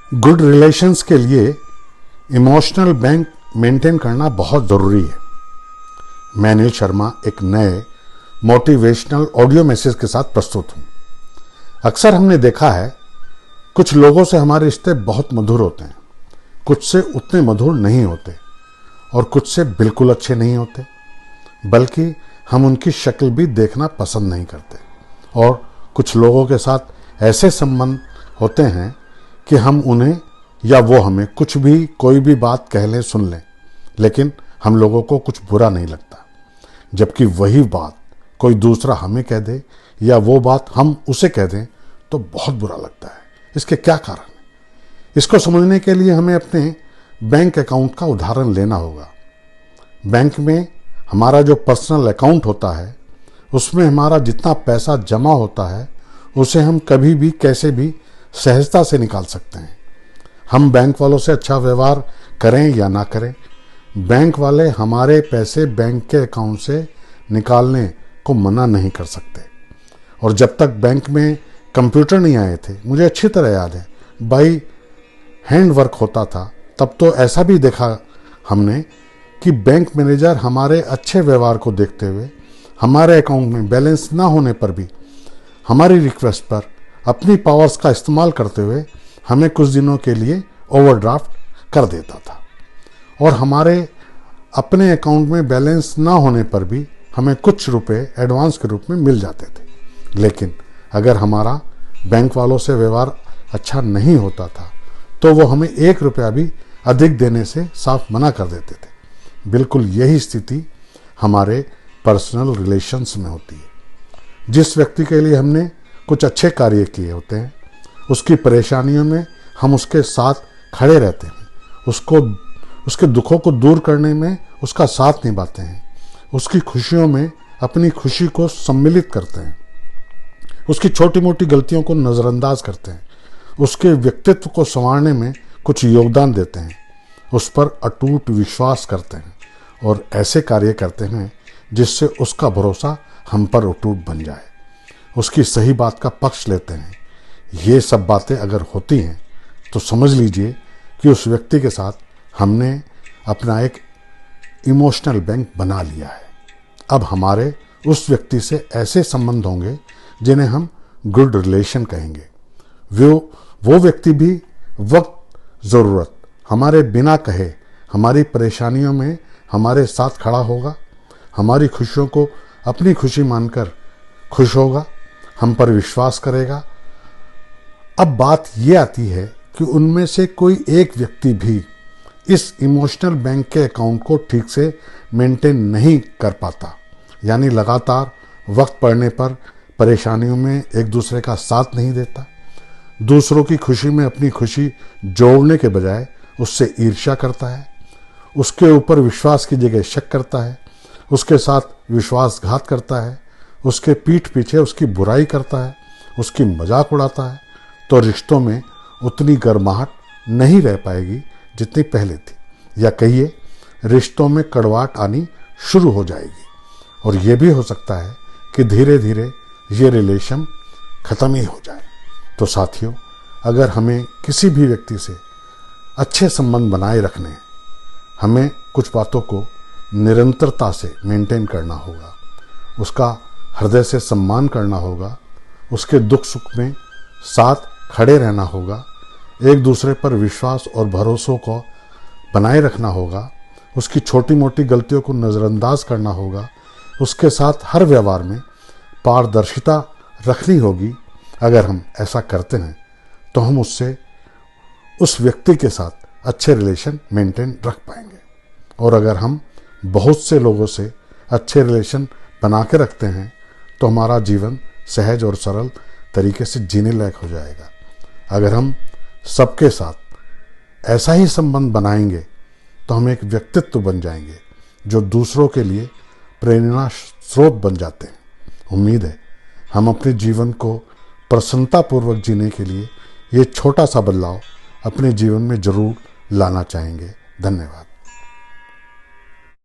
Good relations के लिए emotional bank maintain करना बहुत ज़रूरी है। मैं अनिल शर्मा एक नए मोटिवेशनल ऑडियो मैसेज के साथ प्रस्तुत हूँ। अक्सर हमने देखा है कुछ लोगों से हमारे रिश्ते बहुत मधुर होते हैं, कुछ से उतने मधुर नहीं होते और कुछ से बिल्कुल अच्छे नहीं होते, बल्कि हम उनकी शक्ल भी देखना पसंद नहीं करते। और कुछ लोगों के साथ ऐसे संबंध होते हैं कि हम उन्हें या वो हमें कुछ भी कोई भी बात कह लें सुन लें, लेकिन हम लोगों को कुछ बुरा नहीं लगता, जबकि वही बात कोई दूसरा हमें कह दे या वो बात हम उसे कह दें तो बहुत बुरा लगता है। इसके क्या कारण है? इसको समझने के लिए हमें अपने बैंक अकाउंट का उदाहरण लेना होगा। बैंक में हमारा जो पर्सनल अकाउंट होता है, उसमें हमारा जितना पैसा जमा होता है उसे हम कभी भी कैसे भी सहजता से निकाल सकते हैं। हम बैंक वालों से अच्छा व्यवहार करें या ना करें, बैंक वाले हमारे पैसे बैंक के अकाउंट से निकालने को मना नहीं कर सकते। और जब तक बैंक में कंप्यूटर नहीं आए थे, मुझे अच्छी तरह याद है, बाई हैंड वर्क होता था, तब तो ऐसा भी देखा हमने कि बैंक मैनेजर हमारे अच्छे व्यवहार को देखते हुए हमारे अकाउंट में बैलेंस ना होने पर भी हमारी रिक्वेस्ट पर अपनी पावर्स का इस्तेमाल करते हुए हमें कुछ दिनों के लिए ओवरड्राफ्ट कर देता था। और हमारे अपने अकाउंट में बैलेंस ना होने पर भी हमें कुछ रुपए एडवांस के रूप में मिल जाते थे। लेकिन अगर हमारा बैंक वालों से व्यवहार अच्छा नहीं होता था तो वो हमें 1 रुपया भी अधिक देने से साफ मना कर देते थे। बिल्कुल यही स्थिति हमारे पर्सनल रिलेशंस में होती है। जिस व्यक्ति के लिए हमने कुछ अच्छे कार्य किए होते हैं, उसकी परेशानियों में हम उसके साथ खड़े रहते हैं, उसके दुखों को दूर करने में उसका साथ निभाते हैं, उसकी खुशियों में अपनी खुशी को सम्मिलित करते हैं, उसकी छोटी मोटी गलतियों को नज़रअंदाज करते हैं, उसके व्यक्तित्व को संवारने में कुछ योगदान देते हैं, उस पर अटूट विश्वास करते हैं और ऐसे कार्य करते हैं जिससे उसका भरोसा हम पर अटूट बन जाए, उसकी सही बात का पक्ष लेते हैं। ये सब बातें अगर होती हैं तो समझ लीजिए कि उस व्यक्ति के साथ हमने अपना एक इमोशनल बैंक बना लिया है। अब हमारे उस व्यक्ति से ऐसे संबंध होंगे जिन्हें हम गुड रिलेशन कहेंगे। वो व्यक्ति भी वक्त ज़रूरत हमारे बिना कहे हमारी परेशानियों में हमारे साथ खड़ा होगा, हमारी खुशियों को अपनी खुशी मानकर खुश होगा, हम पर विश्वास करेगा। अब बात ये आती है कि उनमें से कोई एक व्यक्ति भी इस इमोशनल बैंक के अकाउंट को ठीक से मेंटेन नहीं कर पाता, यानी लगातार वक्त पड़ने पर परेशानियों में एक दूसरे का साथ नहीं देता, दूसरों की खुशी में अपनी खुशी जोड़ने के बजाय उससे ईर्ष्या करता है, उसके ऊपर विश्वास की जगह शक करता है, उसके साथ विश्वासघात करता है, उसके पीठ पीछे उसकी बुराई करता है, उसकी मजाक उड़ाता है, तो रिश्तों में उतनी गर्माहट नहीं रह पाएगी जितनी पहले थी, या कहिए रिश्तों में कड़वाहट आनी शुरू हो जाएगी। और ये भी हो सकता है कि धीरे धीरे ये रिलेशन ख़त्म ही हो जाए। तो साथियों, अगर हमें किसी भी व्यक्ति से अच्छे संबंध बनाए रखने हैं, हमें कुछ बातों को निरंतरता से मेंटेन करना होगा, उसका हृदय से सम्मान करना होगा, उसके दुख सुख में साथ खड़े रहना होगा, एक दूसरे पर विश्वास और भरोसों को बनाए रखना होगा, उसकी छोटी मोटी गलतियों को नज़रअंदाज करना होगा, उसके साथ हर व्यवहार में पारदर्शिता रखनी होगी। अगर हम ऐसा करते हैं तो हम उस व्यक्ति के साथ अच्छे रिलेशन मेंटेन रख पाएंगे। और अगर हम बहुत से लोगों से अच्छे रिलेशन बना के रखते हैं तो हमारा जीवन सहज और सरल तरीके से जीने लायक हो जाएगा। अगर हम सबके साथ ऐसा ही संबंध बनाएंगे तो हम एक व्यक्तित्व बन जाएंगे जो दूसरों के लिए प्रेरणा स्रोत बन जाते हैं। उम्मीद है हम अपने जीवन को प्रसन्नतापूर्वक जीने के लिए ये छोटा सा बदलाव अपने जीवन में जरूर लाना चाहेंगे। धन्यवाद।